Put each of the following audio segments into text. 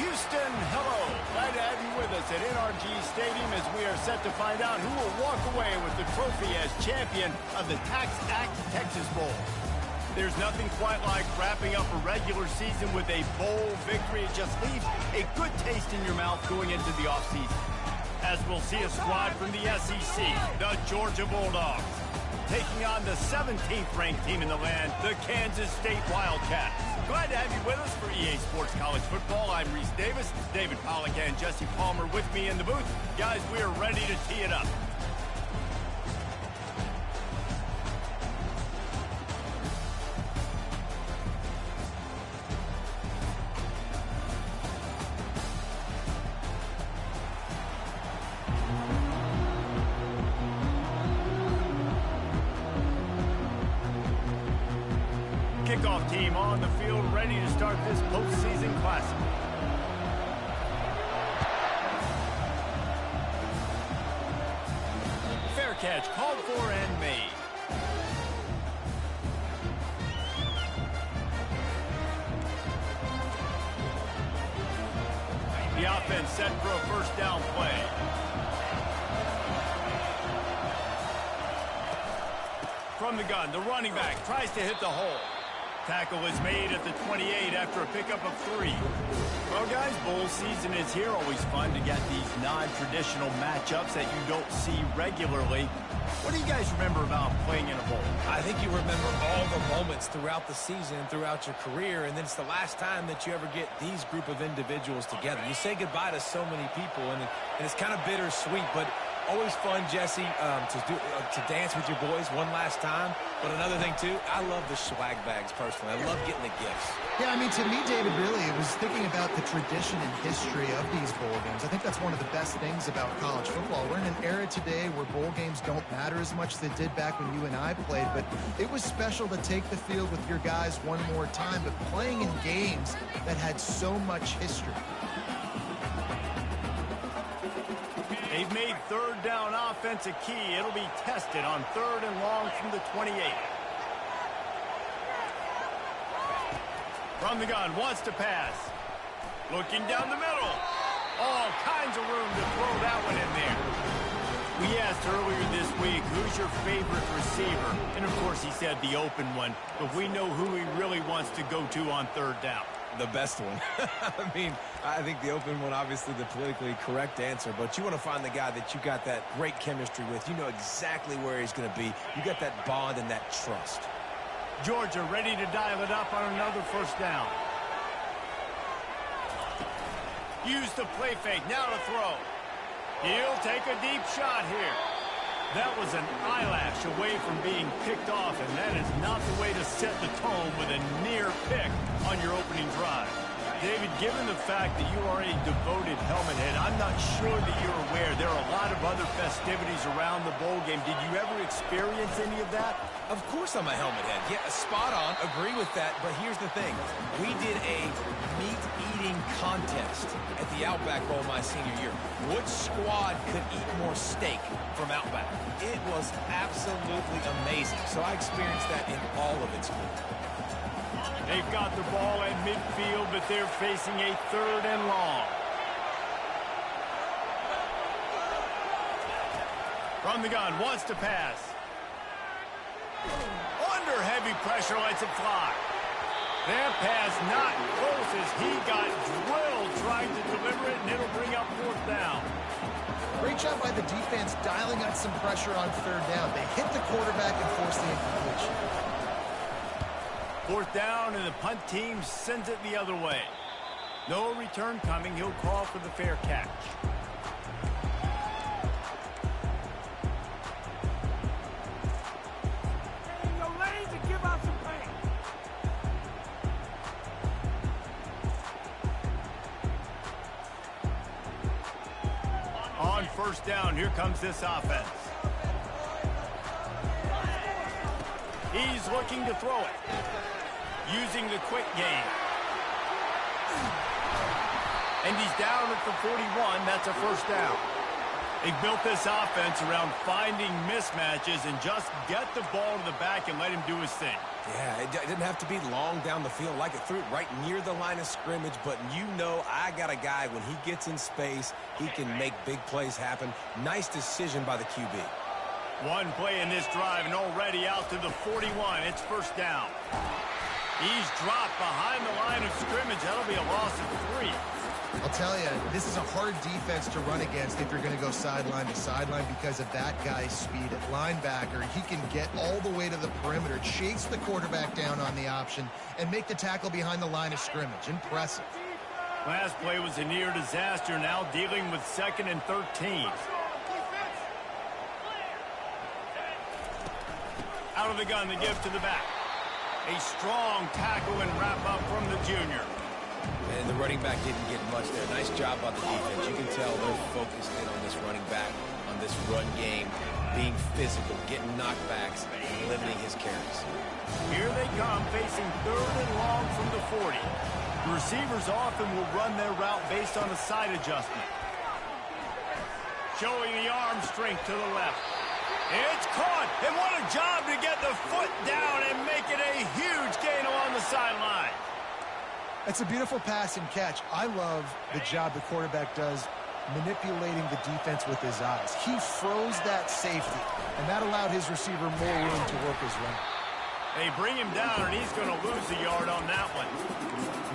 Houston, hello. Glad to have you with us at NRG Stadium as we are set to find out who will walk away with the trophy as champion of the Tax Act Texas Bowl. There's nothing quite like wrapping up a regular season with a bowl victory. It just leaves a good taste in your mouth going into the offseason. As we'll see a squad from the SEC, the Georgia Bulldogs, taking on the 17th ranked team in the land, the Kansas State Wildcats. Glad to have you with us for EA Sports College Football. I'm Reese Davis, David Pollack and Jesse Palmer with me in the booth. Guys, we are ready to tee it up. Kickoff team on the field, ready to start this postseason classic. Fair catch, called for and made. The offense set for a first down play. From the gun, the running back tries to hit the hole. Tackle is made at the 28 after a pickup of 3. Well, guys, bowl season is here. Always fun to get these non-traditional matchups that you don't see regularly. What do you guys remember about playing in a bowl? I think you remember all the moments throughout the season, throughout your career, and then it's the last time that you ever get these group of individuals together. You say goodbye to so many people, and it's kind of bittersweet, but always fun, Jesse, to dance with your boys one last time. But another thing, too, I love the swag bags, personally. I love getting the gifts. Yeah, I mean, to me, David, really, it was thinking about the tradition and history of these bowl games. I think that's one of the best things about college football. We're in an era today where bowl games don't matter as much as they did back when you and I played, but it was special to take the field with your guys one more time, but playing in games that had so much history. They've made third down offense a key. It'll be tested on 3rd and long from the 28. From the gun, wants to pass. Looking down the middle. All kinds of room to throw that one in there. We asked earlier this week, who's your favorite receiver? And, of course, he said the open one. But we know who he really wants to go to on 3rd down. The best one. I mean, I think the open one, obviously the politically correct answer, but you want to find the guy that you got that great chemistry with. You know exactly where he's going to be. You got that bond and that trust. Georgia ready to dial it up on another first down. Use the play fake, now to throw. He'll take a deep shot here. That was an eyelash away from being picked off, and that is not the way to set the tone with a near pick on your opening drive. David, given the fact that you are a devoted helmet head, I'm not sure that you're aware there are a lot of other festivities around the bowl game. Did you ever experience any of that? Of course I'm a helmet head. Yeah, spot on. Agree with that. But here's the thing. We did a meat-eating contest at the Outback Bowl my senior year. Which squad could eat more steak from Outback? It was absolutely amazing. So I experienced that in all of its glory. They've got the ball at midfield, but they're facing a 3rd and long. From the gun, wants to pass. Under heavy pressure, lets it fly. That pass not close as he got drilled trying to deliver it, and it'll bring up 4th down. Great job by the defense dialing up some pressure on 3rd down. They hit the quarterback and forced the incompletion. 4th down, and the punt team sends it the other way. No return coming. He'll call for the fair catch. On 1st down, here comes this offense. He's looking to throw it. Using the quick game. And he's down at the 41. That's a 1st down. They built this offense around finding mismatches and just get the ball to the back and let him do his thing. Yeah, it didn't have to be long down the field. Like it threw it right near the line of scrimmage, but you know I got a guy, when he gets in space, he can make big plays happen. Nice decision by the QB. One play in this drive and already out to the 41. It's first down. He's dropped behind the line of scrimmage. That'll be a loss of 3. I'll tell you, this is a hard defense to run against if you're going to go sideline to sideline because of that guy's speed at linebacker. He can get all the way to the perimeter, chase the quarterback down on the option, and make the tackle behind the line of scrimmage. Impressive. Last play was a near disaster, now dealing with 2nd and 13. Out of the gun, the give to the back. A strong tackle and wrap up from the junior. And the running back didn't get much there. Nice job by the defense. You can tell they're focused in on this running back, on this run game, being physical, getting knockbacks, limiting his carries. Here they come, facing 3rd and long from the 40. The receivers often will run their route based on a side adjustment. Showing the arm strength to the left. It's caught, and what a job to get the foot down and make it a huge gain along the sideline. It's a beautiful pass and catch. I love the job the quarterback does manipulating the defense with his eyes. He froze that safety, and that allowed his receiver more room to work his run. They bring him down, and he's going to lose a yard on that one.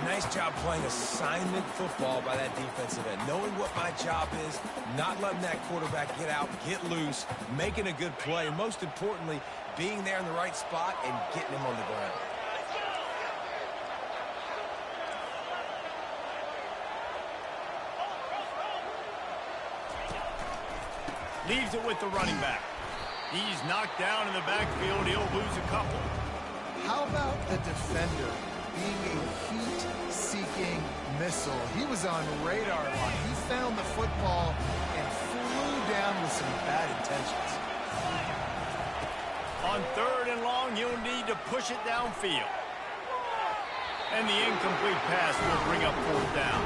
Nice job playing assignment football by that defensive end. Knowing what my job is, not letting that quarterback get out, get loose, making a good play, and most importantly, being there in the right spot and getting him on the ground. Leaves it with the running back. He's knocked down in the backfield. He'll lose a couple. How about the defender being a heat-seeking missile? He was on radar line. He found the football and flew down with some bad intentions. On 3rd and long, you'll need to push it downfield. And the incomplete pass will bring up 4th down.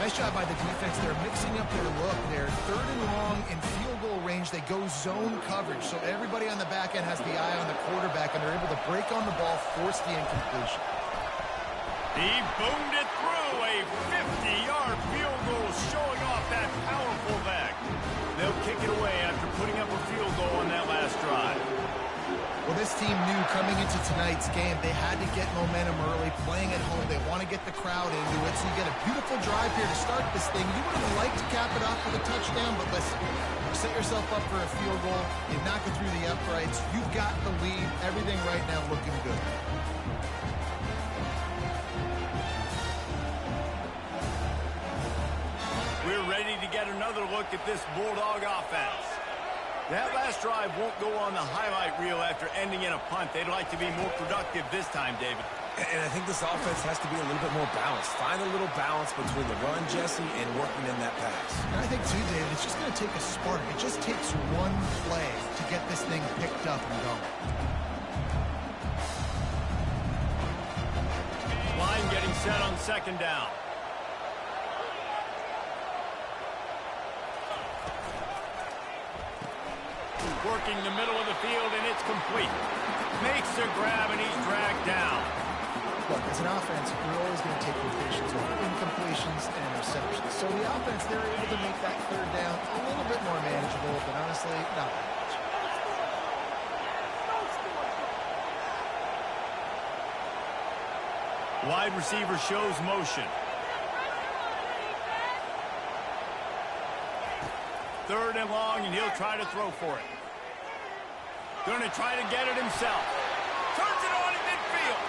Nice job by the defense. They're mixing up their look. They're 3rd and long in field goal range. They go zone coverage, so everybody on the back end has the eye on the quarterback, and they're able to break on the ball, force the incompletion. He boomed it through. A 50-yard field goal showing off that powerful back. They'll kick it away after putting up a field goal on that last drive. Well, this team knew coming into tonight's game they had to get momentum early, playing at home. They want to get the crowd into it, so you get a beautiful drive here to start this thing. You would have liked to cap it off with a touchdown, but listen, you set yourself up for a field goal. You knock it through the uprights. You've got the lead. Everything right now looking good. We're ready to get another look at this Bulldog offense. That last drive won't go on the highlight reel after ending in a punt. They'd like to be more productive this time, David. And I think this offense has to be a little bit more balanced. Find a little balance between the run, Jesse, and working in that pass. And I think, too, David, it's just going to take a spark. It just takes one play to get this thing picked up and going. Line getting set on 2nd down. Working the middle of the field, and it's complete. Makes the grab, and he's dragged down. Look, as an offense, you're always going to take completions over incompletions and interceptions. So the offense, they're able to make that 3rd down a little bit more manageable, but honestly, not that much. Wide receiver shows motion. 3rd and long, and he'll try to throw for it. Going to try to get it himself. Turns it on in midfield.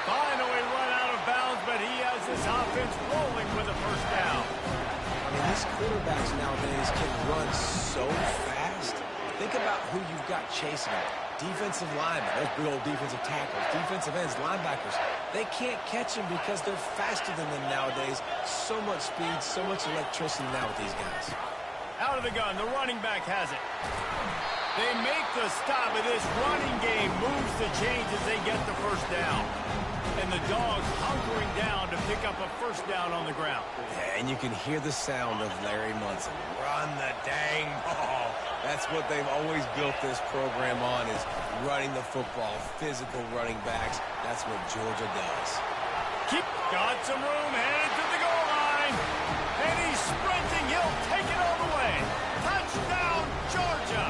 Finally run out of bounds, but he has this offense rolling with a 1st down. I mean, these quarterbacks nowadays can run so fast. Think about who you've got chasing them. Defensive linemen, those big old defensive tackles, defensive ends, linebackers. They can't catch them because they're faster than them nowadays. So much speed, so much electricity now with these guys. Out of the gun, the running back has it. They make the stop, and this running game moves the chains as they get the 1st down. And the Dogs hunkering down to pick up a 1st down on the ground. Yeah, and you can hear the sound of Larry Munson. Run the dang ball. That's what they've always built this program on, is running the football, physical running backs. That's what Georgia does. Got some room, headed to the goal line. And he's sprinting. He'll take it all the way. Touchdown, Georgia.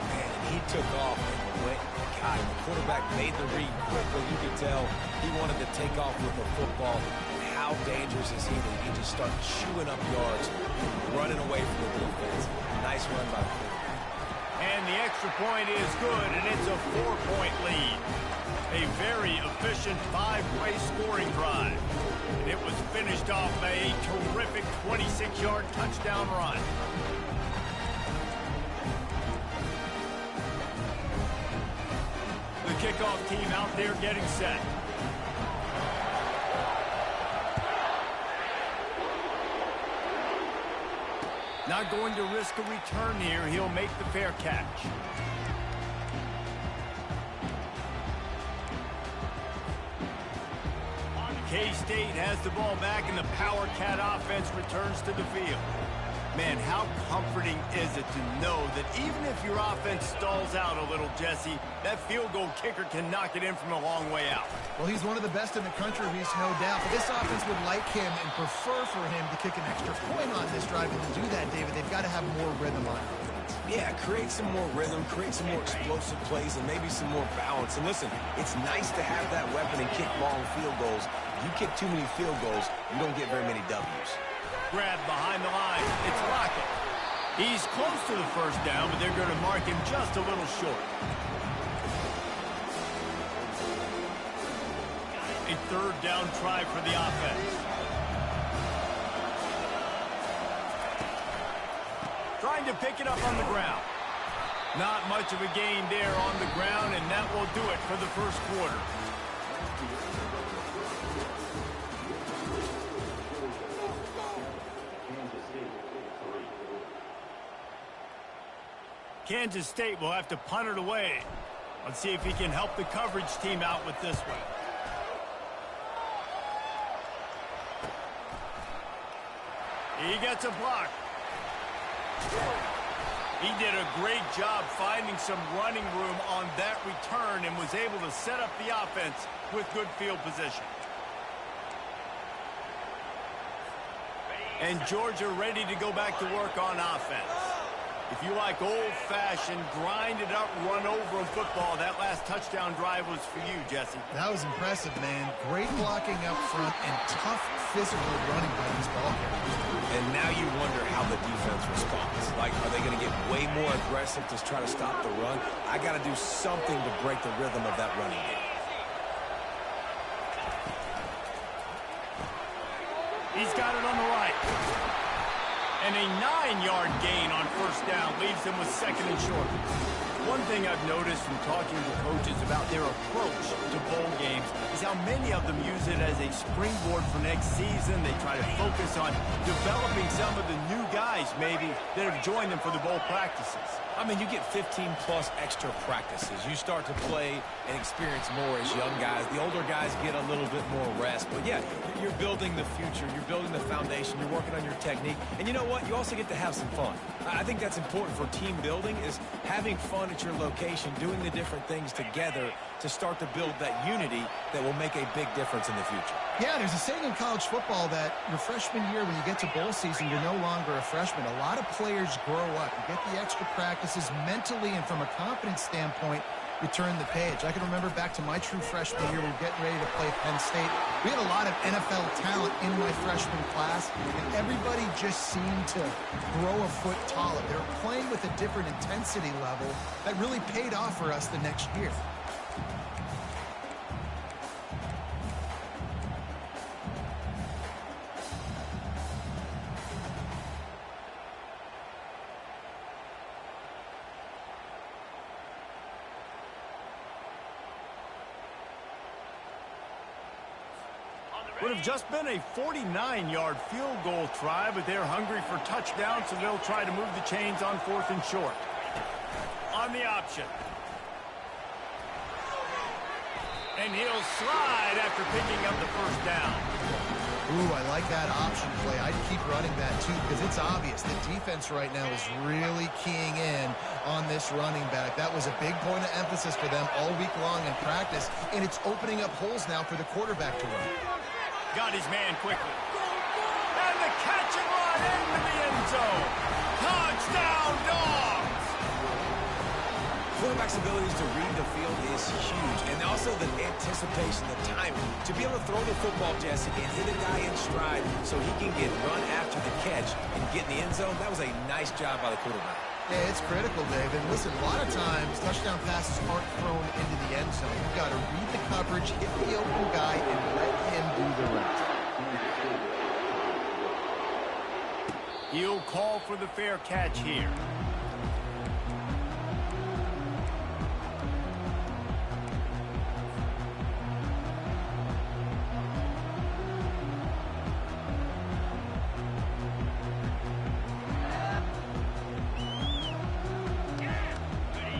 Man, he took off and went. God, the quarterback made the read quickly. You could tell he wanted to take off with the football. How dangerous is he that he can just start chewing up yards, running away from the defense. Nice run by the quarterback. And the extra point is good, and it's a 4-point lead. A very efficient 5-way scoring drive. And it was finished off by a terrific 26-yard touchdown run. The kickoff team out there getting set. Not going to risk a return here. He'll make the fair catch. K-State has the ball back, and the Power Cat offense returns to the field. Man, how comforting is it to know that even if your offense stalls out a little, Jesse, that field goal kicker can knock it in from a long way out. Well, he's one of the best in the country, Reese, no doubt. But this offense would like him and prefer for him to kick an extra point on this drive. And to do that, David, they've got to have more rhythm on it. Yeah, create some more rhythm, create some more explosive plays, and maybe some more balance. And listen, it's nice to have that weapon and kick long field goals. If you kick too many field goals, you don't get very many W's. Grab behind the line. It's Lockett. He's close to the first down, but they're going to mark him just a little short. A third down try for the offense. Trying to pick it up on the ground. Not much of a gain there on the ground, and that will do it for the first quarter. Kansas State will have to punt it away. Let's see if he can help the coverage team out with this one. He gets a block. He did a great job finding some running room on that return and was able to set up the offense with good field position. And Georgia ready to go back to work on offense. If you like old-fashioned, grind-it-up, run-over football, that last touchdown drive was for you, Jesse. That was impressive, man. Great blocking up front and tough physical running by these ball carriers. And now you wonder how the defense responds. Like, are they going to get way more aggressive to try to stop the run? I got to do something to break the rhythm of that running game. He's got it on the right. And a 9-yard gain on first down leaves them with second and short. One thing I've noticed from talking to coaches about their approach to bowl games is how many of them use it as a springboard for next season. They try to focus on developing some of the new guys, maybe, that have joined them for the bowl practices. I mean, you get 15-plus extra practices. You start to play and experience more as young guys. The older guys get a little bit more rest. But, yeah, you're building the future. You're building the foundation. You're working on your technique. And you know what? You also get to have some fun. I think that's important for team building, is having fun at your location, doing the different things together to start to build that unity that will make a big difference in the future. Yeah, there's a saying in college football that your freshman year, when you get to bowl season, you're no longer a freshman. A lot of players grow up. You get the extra practices mentally, and from a confidence standpoint, you turn the page. I can remember back to my true freshman year, we were getting ready to play Penn State. We had a lot of NFL talent in my freshman class, and everybody just seemed to grow a foot taller. They were playing with a different intensity level that really paid off for us the next year. Would have just been a 49-yard field goal try, but they're hungry for touchdowns, so they'll try to move the chains on fourth and short. On the option. And he'll slide after picking up the first down. Ooh, I like that option play. I'd keep running that too because it's obvious the defense right now is really keying in on this running back. That was a big point of emphasis for them all week long in practice, and it's opening up holes now for the quarterback to run. Got his man quickly. And the catch and run into the end zone. Touchdown, Dogs! Quarterback's abilities to read the field is huge, and also the anticipation, the timing. To be able to throw the football, Jesse, and hit a guy in stride so he can get run after the catch and get in the end zone, that was a nice job by the quarterback. Yeah, it's critical, Dave. And listen, a lot of times touchdown passes aren't thrown into the end zone. You've got to read the coverage, hit the open guy, and let him do the rest. He'll call for the fair catch here.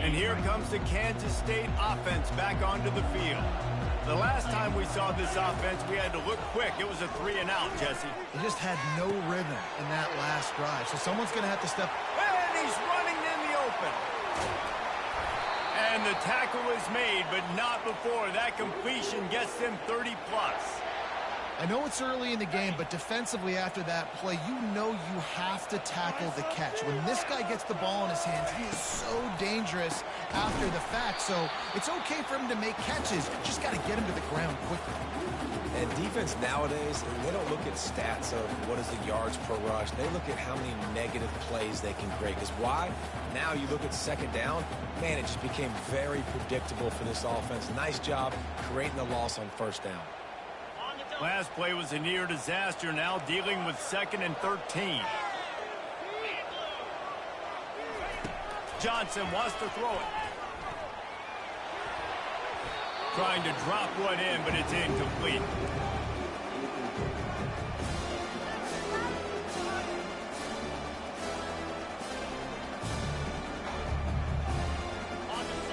And here comes the Kansas State offense back onto the field. The last time we saw this offense, we had to look quick. It was a 3-and-out, Jesse. They just had no rhythm in that last drive, so someone's going to have to step. And he's running in the open. And the tackle is made, but not before that completion gets them 30-plus. I know it's early in the game, but defensively after that play, you know you have to tackle the catch. When this guy gets the ball in his hands, he is so dangerous after the fact. So it's okay for him to make catches. You just got to get him to the ground quickly. And defense nowadays, they don't look at stats of what is the yards per rush. They look at how many negative plays they can create. Because why? Now you look at second down, man, it just became very predictable for this offense. Nice job creating the loss on first down. Last play was a near disaster, now dealing with 2nd and 13. Johnson wants to throw it. Trying to drop one in, but it's incomplete.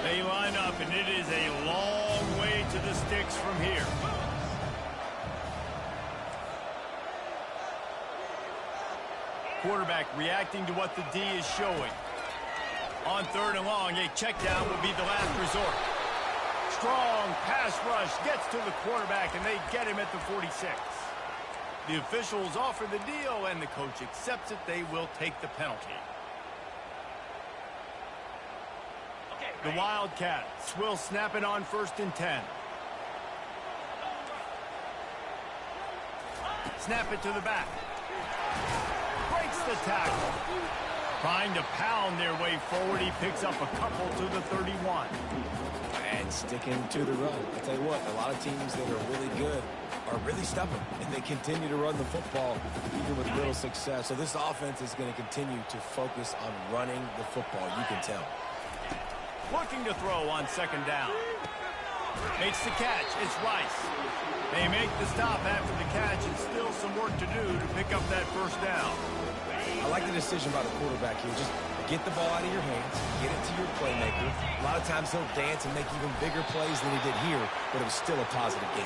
They line up, and it is a long way to the sticks from here. Quarterback reacting to what the D is showing. On 3rd and long, a check down will be the last resort. Strong pass rush gets to the quarterback, and they get him at the 46. The officials offer the deal, and the coach accepts it. They will take the penalty. The Wildcats will snap it on 1st and 10. Snap it to the back. Breaks the tackle. Trying to pound their way forward. He picks up a couple to the 31. And sticking to the run. I'll tell you what, a lot of teams that are really good are really stubborn, and they continue to run the football even with little success. So this offense is going to continue to focus on running the football. You can tell. Looking to throw on 2nd down. Makes the catch. It's Rice. They make the stop after the catch, and still some work to do to pick up that 1st down. I like the decision by the quarterback here. Just get the ball out of your hands, get it to your playmaker. A lot of times he'll dance and make even bigger plays than he did here, but it was still a positive game.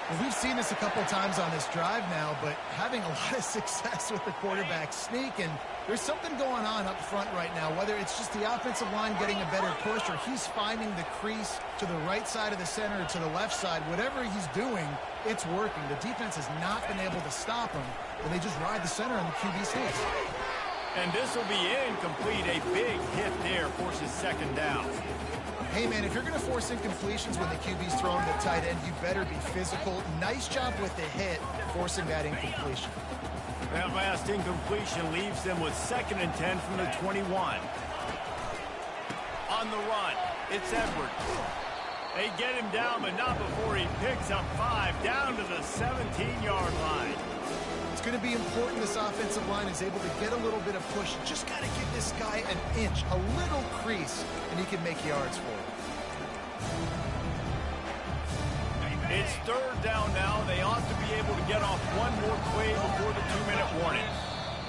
Well, we've seen this a couple times on this drive now, but having a lot of success with the quarterback sneak, and there's something going on up front right now, whether it's just the offensive line getting a better push or he's finding the crease to the right side of the center or to the left side. Whatever he's doing, it's working. The defense has not been able to stop him, and they just ride the center on the QB sneaks. And this will be incomplete. A big hit there forces 2nd down. Hey, man, if you're going to force incompletions when the QB's throwing the tight end, you better be physical. Nice job with the hit, forcing that incompletion. That last incompletion leaves them with 2nd and 10 from the 21. On the run, it's Edwards. They get him down, but not before he picks up 5 down to the 17-yard line. It's going to be important this offensive line is able to get a little bit of push. Just got to give this guy an inch, a little crease, and he can make yards for it. It's 3rd down now. They ought to be able to get off one more play before the 2-minute warning.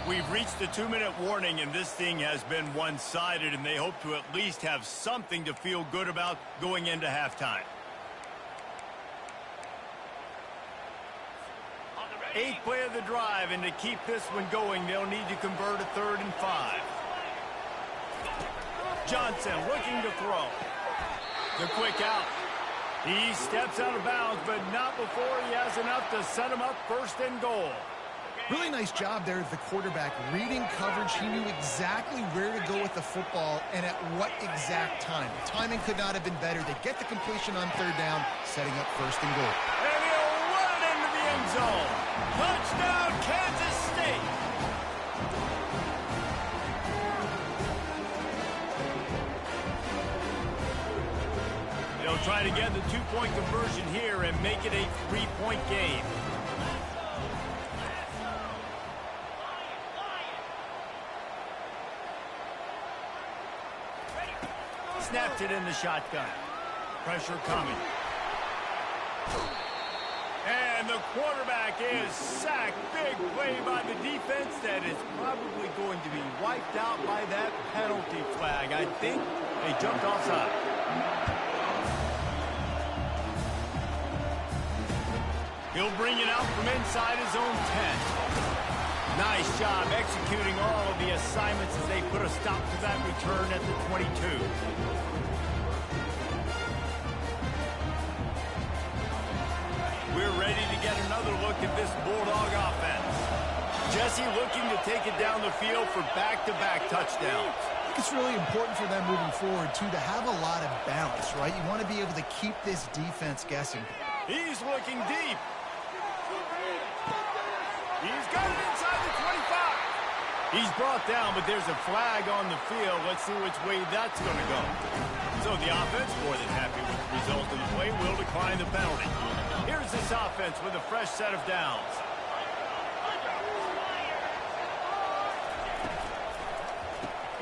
We've reached the 2-minute warning, and this thing has been one-sided, and they hope to at least have something to feel good about going into halftime. Eighth play of the drive, and to keep this one going, they'll need to convert a 3rd and 5. Johnson looking to throw. The quick out. He steps out of bounds, but not before he has enough to set him up 1st and goal. Really nice job there at the quarterback. Reading coverage, he knew exactly where to go with the football and at what exact time. The timing could not have been better. They get the completion on 3rd down, setting up 1st and goal. And he'll run it into the end zone. Touchdown, Kansas State. They'll try to get the 2-point conversion here and make it a 3-point game. Snapped it in the shotgun. Pressure coming. And the quarterback is sacked. Big play by the defense that is probably going to be wiped out by that penalty flag. I think they jumped offside. He'll bring it out from inside his own 10. Nice job executing all of the assignments as they put a stop to that return at the 22. We're ready to get another look at this Bulldog offense. Jesse looking to take it down the field for back-to-back touchdowns. I think it's really important for them moving forward, too, to have a lot of balance, right? You want to be able to keep this defense guessing. He's looking deep. He's got it inside the 25. He's brought down, but there's a flag on the field. Let's see which way that's going to go. So the offense, more than happy with the result of the play, will decline the penalty. Here's this offense with a fresh set of downs.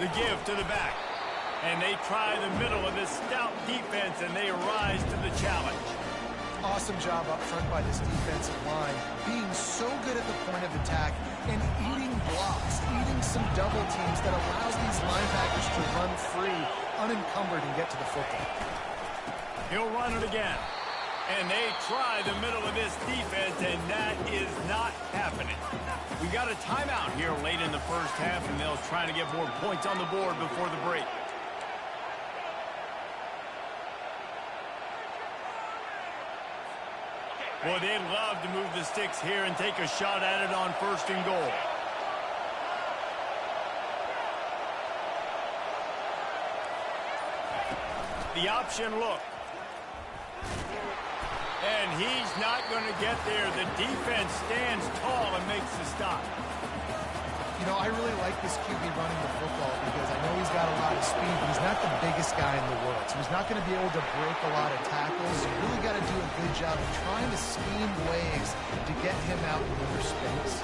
The give to the back. And they try the middle of this stout defense, and they rise to the challenge. Awesome job up front by this defensive line, being so good at the point of attack and eating blocks, eating some double teams that allows these linebackers to run free, unencumbered, and get to the football. He'll run it again. And they try the middle of this defense, and that is not happening. We got a timeout here late in the first half, and they'll try to get more points on the board before the break. Boy, they'd love to move the sticks here and take a shot at it on 1st and goal. The option look. And he's not going to get there. The defense stands tall and makes the stop. You know, I really like this QB running the football because I know he's got a lot of speed, but he's not the biggest guy in the world. So he's not going to be able to break a lot of tackles. You really got to do a good job of trying to scheme ways to get him out in more space.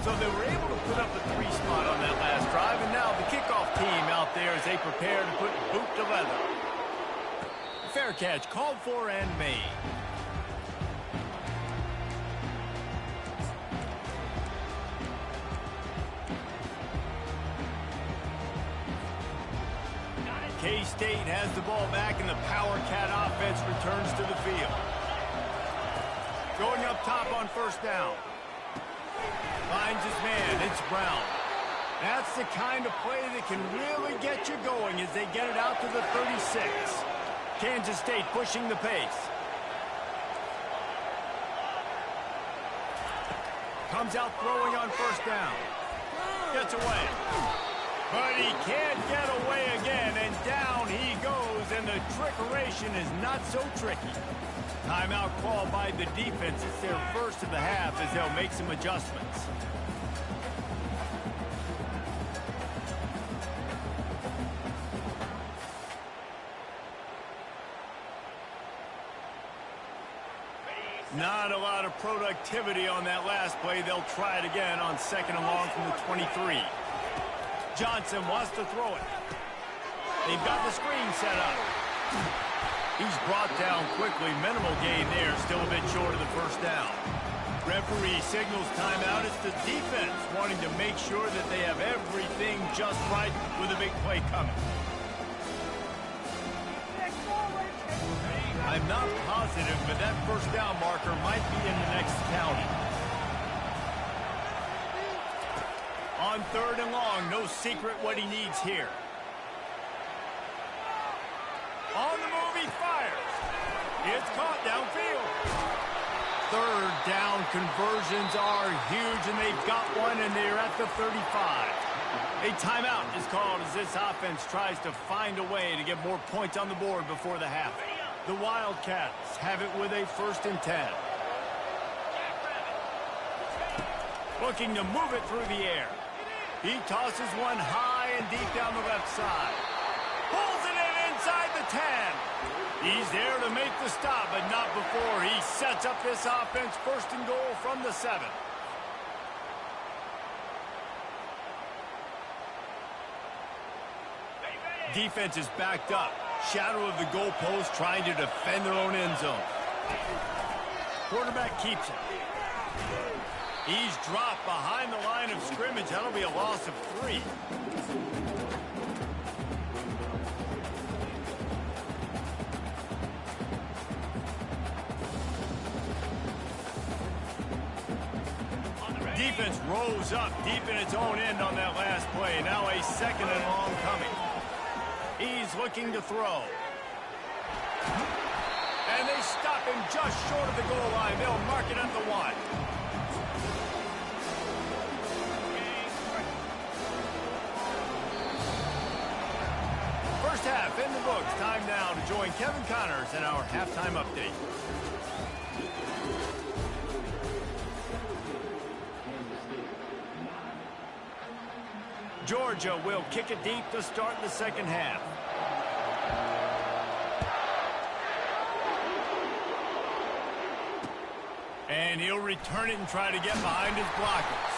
So they were able to put up a 3 spot on that last drive, and now the kickoff team out there as they prepare to put boot to leather. Fair catch called for and made. K-State has the ball back, and the Power Cat offense returns to the field. Going up top on 1st down. Finds his man. It's Brown. That's the kind of play that can really get you going as they get it out to the 36. Kansas State pushing the pace. Comes out throwing on 1st down. Gets away. But he can't get away again, and down he goes, and the trickeration is not so tricky. Timeout called by the defense. It's their first of the half as they'll make some adjustments. Not a lot of productivity on that last play. They'll try it again on 2nd and long from the 23. Johnson wants to throw it. They've got the screen set up. He's brought down quickly. Minimal gain there. Still a bit short of the 1st down. Referee signals timeout. It's the defense wanting to make sure that they have everything just right with a big play coming. I'm not positive, but that 1st down marker might be in the next county. On 3rd and long, no secret what he needs here. On the move, he fires. It's caught downfield. 3rd down conversions are huge, and they've got one, and they're at the 35. A timeout is called as this offense tries to find a way to get more points on the board before the half. The Wildcats have it with a 1st and 10. Looking to move it through the air. He tosses one high and deep down the left side. Pulls it in inside the 10. He's there to make the stop, but not before he sets up this offense 1st and goal from the 7. Defense is backed up. Shadow of the goalpost trying to defend their own end zone. Quarterback keeps it. He's dropped behind the line of scrimmage. That'll be a loss of 3. Defense rose up deep in its own end on that last play. Now a 2nd and long coming. He's looking to throw. And they stop him just short of the goal line. They'll mark it at the 1. First half in the books. Time now to join Kevin Connors in our halftime update. Georgia will kick it deep to start the 2nd half. And he'll return it and try to get behind his blockers.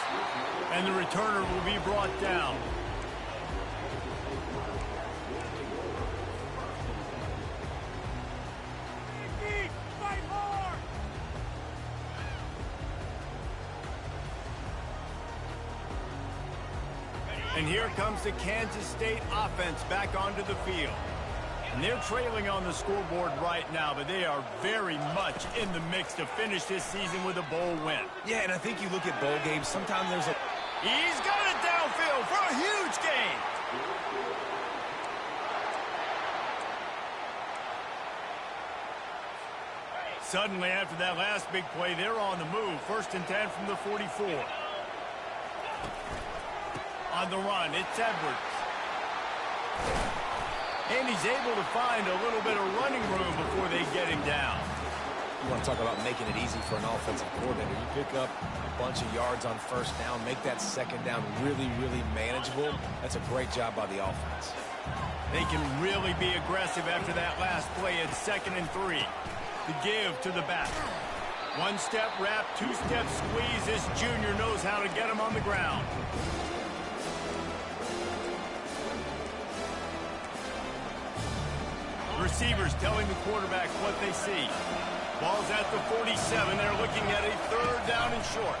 And the returner will be brought down. And here comes the Kansas State offense back onto the field. And they're trailing on the scoreboard right now, but they are very much in the mix to finish this season with a bowl win. Yeah, and I think you look at bowl games, sometimes there's a... He's got it downfield for a huge gain. Suddenly, after that last big play, they're on the move. 1st and 10 from the 44. On the run, it's Edwards. And he's able to find a little bit of running room before they get him down. You want to talk about making it easy for an offensive coordinator. You pick up a bunch of yards on 1st down, make that 2nd down really, really manageable. That's a great job by the offense. They can really be aggressive after that last play at 2nd and 3. The give to the back. 1-step wrap, 2-step squeeze. This junior knows how to get him on the ground. Receivers telling the quarterback what they see. Ball's at the 47. They're looking at a 3rd down and short.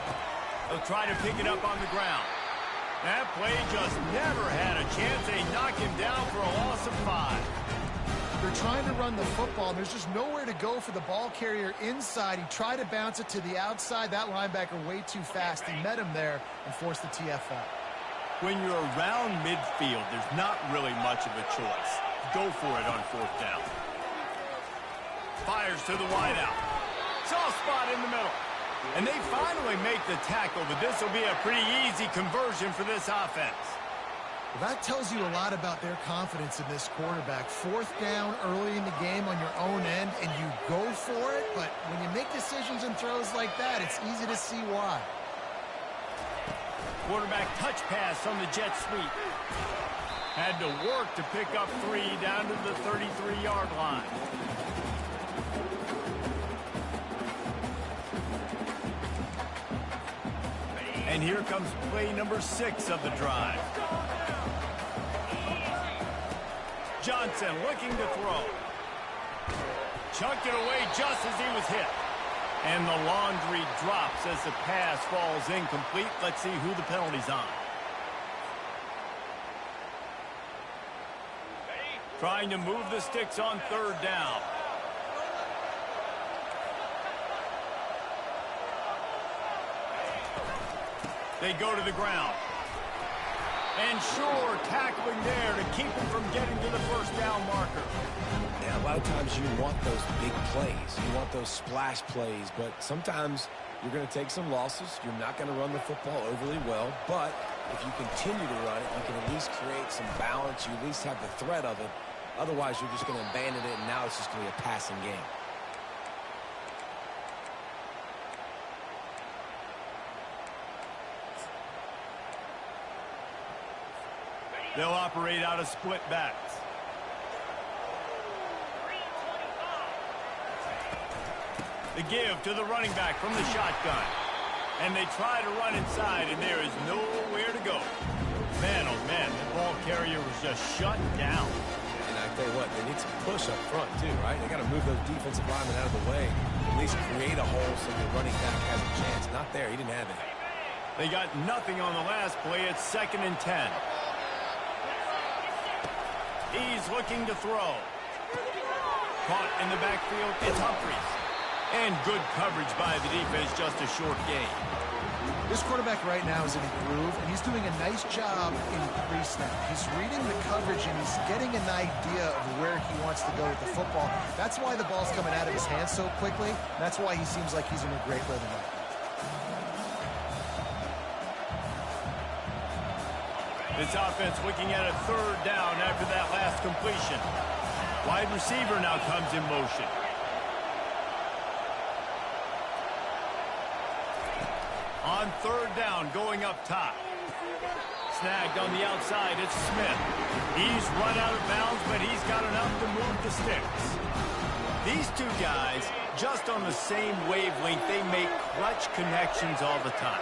They'll try to pick it up on the ground. That play just never had a chance. They knock him down for a loss of 5. They're trying to run the football, and there's just nowhere to go for the ball carrier inside. He tried to bounce it to the outside. That linebacker way too fast. He met him there and forced the TFL. When you're around midfield, there's not really much of a choice. Go for it on 4th down. Fires to the wideout. Soft spot in the middle. And they finally make the tackle, but this will be a pretty easy conversion for this offense. Well, that tells you a lot about their confidence in this quarterback. 4th down early in the game on your own end, and you go for it, but when you make decisions and throws like that, it's easy to see why. Quarterback touch pass on the jet sweep. Had to work to pick up 3 down to the 33-yard line. And here comes play number 6 of the drive. Johnson looking to throw. Chucked it away just as he was hit. And the laundry drops as the pass falls incomplete. Let's see who the penalty's on. Trying to move the sticks on 3rd down. They go to the ground. And sure, tackling there to keep him from getting to the first down marker. Yeah, a lot of times you want those big plays. You want those splash plays, but sometimes you're going to take some losses. You're not going to run the football overly well, but if you continue to run it, you can at least create some balance. You at least have the threat of it. Otherwise, you're just going to abandon it, and now it's just going to be a passing game. They'll operate out of split backs. The give to the running back from the shotgun. And they try to run inside, and there is nowhere to go. Man, oh man, the ball carrier was just shut down. And I tell you what, they need some push up front too, right? They got to move those defensive linemen out of the way. At least create a hole so the running back has a chance. Not there. He didn't have it. They got nothing on the last play. It's 2nd and 10. He's looking to throw. Caught in the backfield, it's Humphries. And good coverage by the defense, just a short gain. This quarterback right now is in a groove, and he's doing a nice job in pre-snap. He's reading the coverage, and he's getting an idea of where he wants to go with the football. That's why the ball's coming out of his hands so quickly. That's why he seems like he's in a great rhythm right now. This offense looking at a 3rd down after that last completion. Wide receiver now comes in motion. On 3rd down, going up top. Snagged on the outside, it's Smith. He's run out of bounds, but he's got enough to move the sticks. These two guys, just on the same wavelength, they make clutch connections all the time.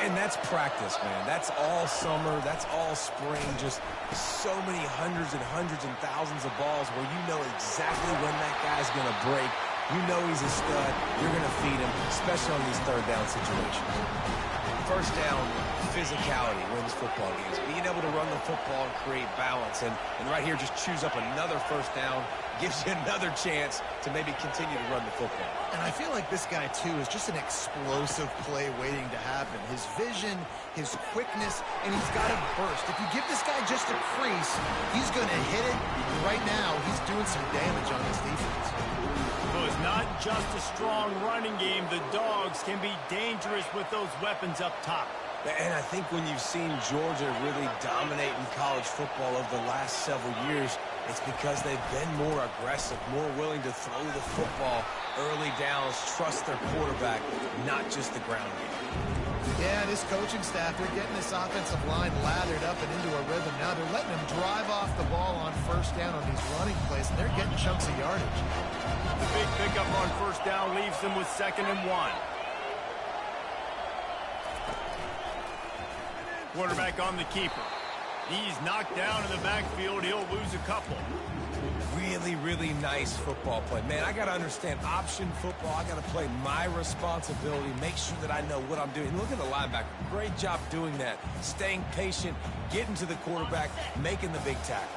And that's practice, man. That's all summer. That's all spring. Just so many hundreds and thousands of balls where you know exactly when that guy's going to break. You know he's a stud. You're going to feed him, especially on these 3rd down situations. First down, physicality wins football games. Being able to run the football and create balance. And right here, just choose up another first down. Gives you another chance to maybe continue to run the football. And I feel like this guy, too, is just an explosive play waiting to happen. His vision, his quickness, and he's got a burst. If you give this guy just a crease, he's going to hit it. Right now, he's doing some damage on this defense. So it's not just a strong running game. The Dogs can be dangerous with those weapons up top. And I think when you've seen Georgia really dominate in college football over the last several years, it's because they've been more aggressive, more willing to throw the football early downs, trust their quarterback, not just the ground game. Yeah, this coaching staff, they're getting this offensive line lathered up and into a rhythm now. They're letting them drive off the ball on 1st down on these running plays, and they're getting chunks of yardage. The big pickup on 1st down leaves them with 2nd and 1. Quarterback on the keeper. He's knocked down in the backfield. He'll lose a couple. Really, really nice football play. Man, I got to understand option football. I got to play my responsibility, make sure that I know what I'm doing. Look at the linebacker. Great job doing that. Staying patient, getting to the quarterback, making the big tackle.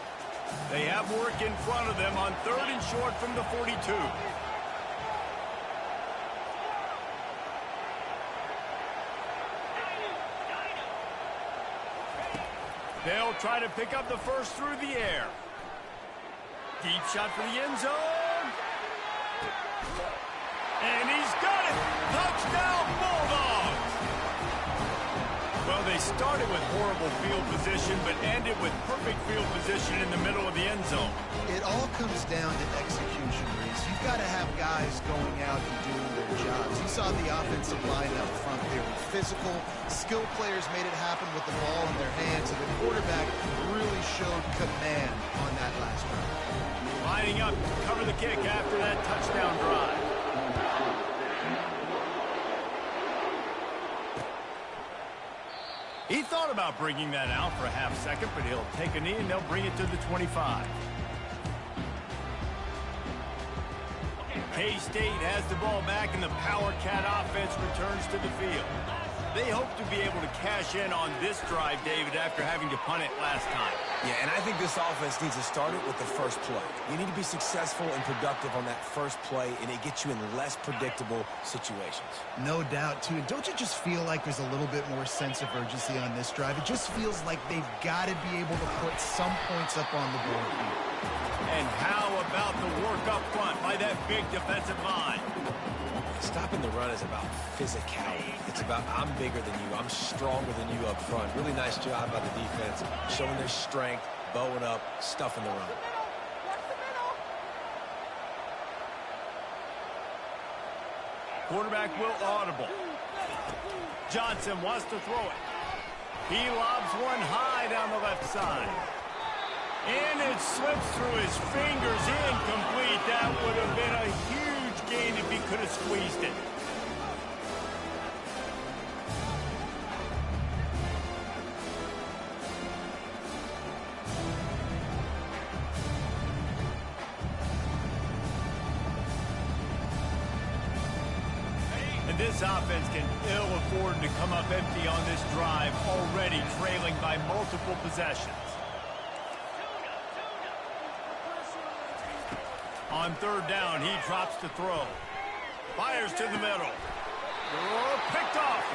They have work in front of them on 3rd and short from the 42. They'll try to pick up the first through the air. Deep shot for the end zone. And he's got it. Touchdown, Bulldogs. Well, they started with horrible field position, but ended with perfect field position in the middle of the end zone. It all comes down to execution, Reese. You've got to have guys going out and doing their jobs. You saw the offensive line up front. They were physical. Skilled players made it happen with the ball in their hands, and the quarterback really showed command on that last drive. Lining up to cover the kick after that touchdown drive. He thought about bringing that out for a half second, but he'll take a knee and they'll bring it to the 25. K-State has the ball back and the Power Cat offense returns to the field. They hope to be able to cash in on this drive, David, after having to punt it last time. Yeah, and I think this offense needs to start it with the first play. You need to be successful and productive on that first play, and it gets you in less predictable situations. No doubt, too. Don't you just feel like there's a little bit more sense of urgency on this drive? It just feels like they've got to be able to put some points up on the board here. And how about the work up front by that big defensive line? Stopping the run is about physicality. It's about I'm bigger than you. I'm stronger than you up front. Really nice job by the defense, showing their strength, bowing up, stuffing the run. Quarterback will audible. Johnson wants to throw it. He lobs one high down the left side. And it slips through his fingers, incomplete. That would have been a huge gain if he could have squeezed it. And this offense can ill afford to come up empty on this drive, already trailing by multiple possessions. On third down, he drops to throw. Fires to the middle. Oh, picked off.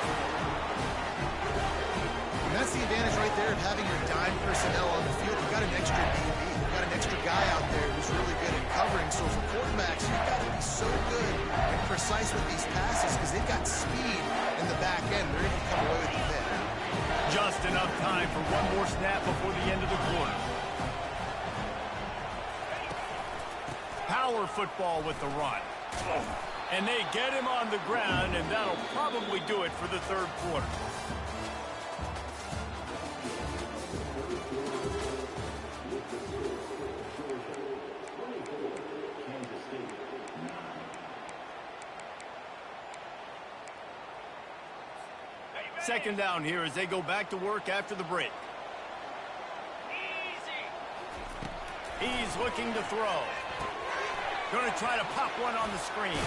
And that's the advantage right there of having your dime personnel on the field. You've got an extra DB. You've got an extra guy out there who's really good at covering. So for quarterbacks, you've got to be so good and precise with these passes because they've got speed in the back end. They're able to come away with the pick. Just enough time for one more snap before the end of the quarter. Power football with the run. And they get him on the ground, and that'll probably do it for the third quarter. Second down here as they go back to work after the break. He's looking to throw. Going to try to pop one on the screen.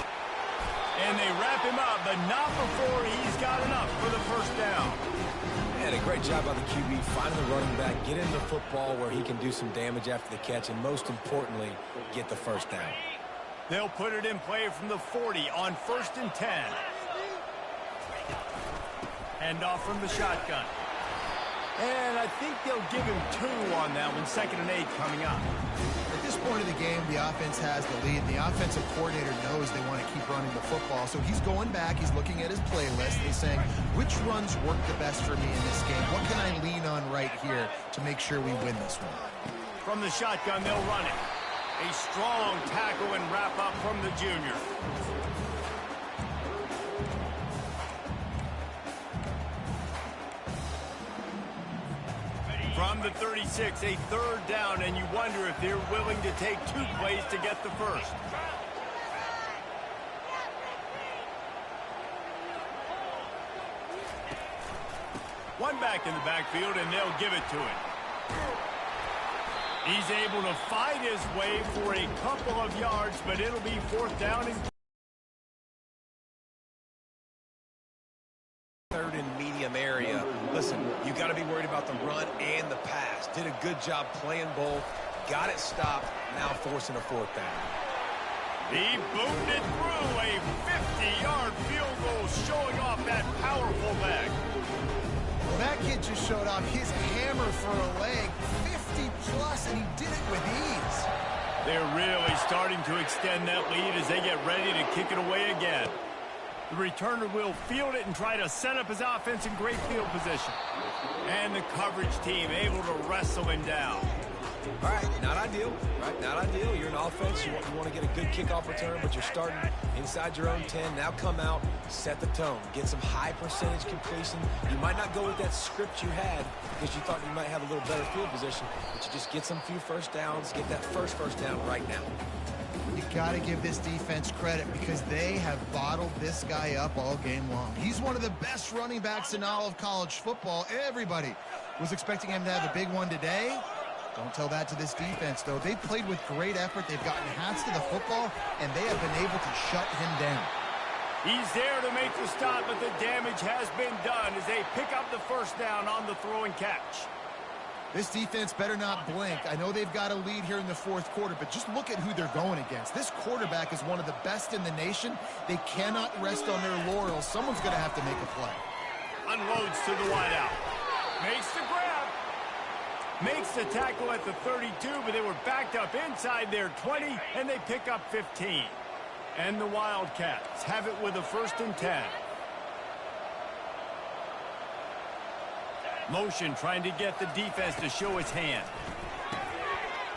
And they wrap him up, but not before he's got enough for the first down. And a great job by the QB, finding the running back, get in the football where he can do some damage after the catch, and most importantly, get the first down. They'll put it in play from the 40 on 1st and 10. Hand off from the shotgun. And I think they'll give him 2 on that one. 2nd and 8 coming up. At this point of the game, the offense has the lead. The offensive coordinator knows they want to keep running the football. So he's going back. He's looking at his playlist. He's saying, which runs work the best for me in this game? What can I lean on right here to make sure we win this one? From the shotgun, they'll run it. A strong tackle and wrap up from the junior. From the 36, a third down, and you wonder if they're willing to take 2 plays to get the first. One back in the backfield, and they'll give it to him. He's able to fight his way for a couple of yards, but it'll be 4th down and 3rd and medium area. Listen, you got to be worried about the run and the pass. Did a good job playing both. Got it stopped. Now forcing a 4th down. He boomed it through a 50-yard field goal, showing off that powerful leg. Well, that kid just showed off his hammer for a leg, 50-plus, and he did it with ease. They're really starting to extend that lead as they get ready to kick it away again. The returner will field it and try to set up his offense in great field position. And the coverage team able to wrestle him down. All right, not ideal, right? Not ideal. You're an offense. You want to get a good kickoff return, but you're starting inside your own 10. Now come out, set the tone, get some high percentage completion. You might not go with that script you had because you thought you might have a little better field position, but you just get some few first downs, get that first down right now. You got to give this defense credit because they have bottled this guy up all game long. He's one of the best running backs in all of college football. Everybody was expecting him to have a big one today. Don't tell that to this defense, though. They've played with great effort. They've gotten hands to the football, and they have been able to shut him down. He's there to make the stop, but the damage has been done as they pick up the first down on the throw and catch. This defense better not blink. I know they've got a lead here in the fourth quarter, but just look at who they're going against. This quarterback is one of the best in the nation. They cannot rest on their laurels. Someone's going to have to make a play. Unloads to the wideout. Makes the grab. Makes the tackle at the 32, but they were backed up inside their 20, and they pick up 15. And the Wildcats have it with a 1st and 10. Motion trying to get the defense to show its hand.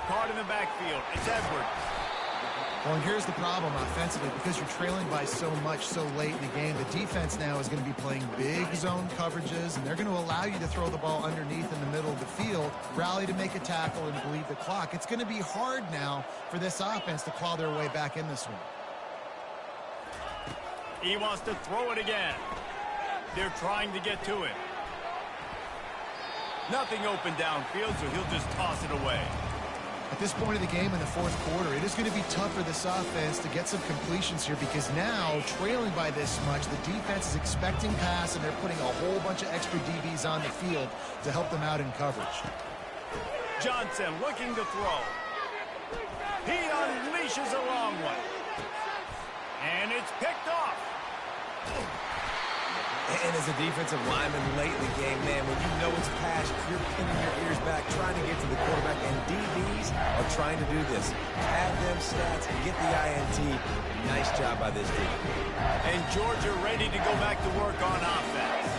Caught in the backfield. It's Edwards. Well, and here's the problem offensively. Because you're trailing by so much so late in the game, the defense now is going to be playing big zone coverages, and they're going to allow you to throw the ball underneath in the middle of the field, rally to make a tackle, and bleed the clock. It's going to be hard now for this offense to claw their way back in this one. He wants to throw it again. They're trying to get to it. Nothing open downfield, so he'll just toss it away. At this point of the game in the fourth quarter, it is going to be tough for this offense to get some completions here because now, trailing by this much, the defense is expecting pass, and they're putting a whole bunch of extra DBs on the field to help them out in coverage. Johnson looking to throw. He unleashes a long one. And it's picked off. And as a defensive lineman late in the game, man, when you know it's pass, you're pinning your ears back, trying to get to the quarterback, and DBs are trying to do this. Pad them stats and get the INT. Nice job by this team. And Georgia ready to go back to work on offense.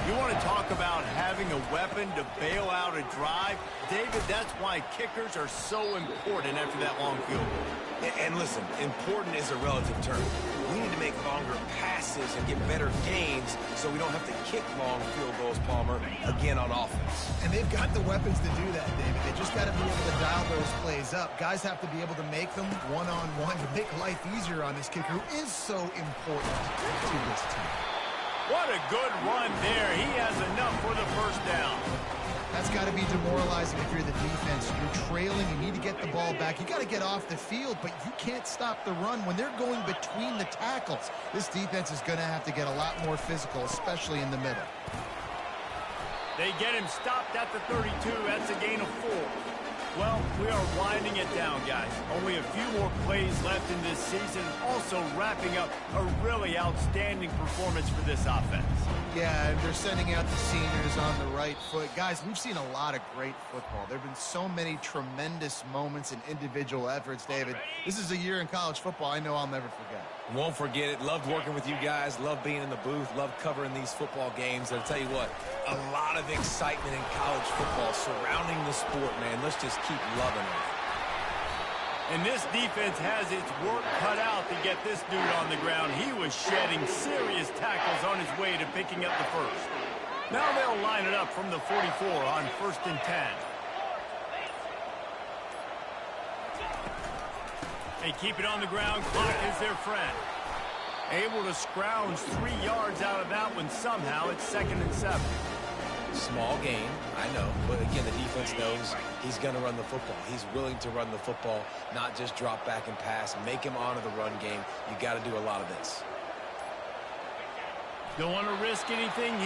You want to talk about having a weapon to bail out a drive? David, that's why kickers are so important after that long field goal. And listen, important is a relative term. We need to make longer passes and get better gains so we don't have to kick long field goals, Palmer, again on offense. And they've got the weapons to do that, David. They just got to be able to dial those plays up. Guys have to be able to make them one-on-one to make life easier on this kicker, who is so important to this team. What a good run there. He has enough for the first down. That's got to be demoralizing if you're the defense. You're trailing. You need to get the ball back. You got to get off the field, but you can't stop the run when they're going between the tackles. This defense is going to have to get a lot more physical, especially in the middle. They get him stopped at the 32. That's a gain of 4. Well, we are winding it down, guys. Only a few more plays left in this season. Also wrapping up a really outstanding performance for this offense. Yeah, and they're sending out the seniors on the right foot. Guys, we've seen a lot of great football. There have been so many tremendous moments and individual efforts, David. This is a year in college football I know I'll never forget. Won't forget it. Loved working with you guys. Loved being in the booth. Loved covering these football games. I'll tell you what, a lot of excitement in college football surrounding the sport, man. Let's just keep loving it. And this defense has its work cut out to get this dude on the ground. He was shedding serious tackles on his way to picking up the first. Now they'll line it up from the 44 on 1st and 10. They keep it on the ground. Clock is their friend. Able to scrounge 3 yards out of that one somehow. It's 2nd and 7. Small game, I know, but again, the defense knows he's going to run the football. He's willing to run the football, not just drop back and pass, make him honor the run game. You got to do a lot of this. Don't want to risk anything here.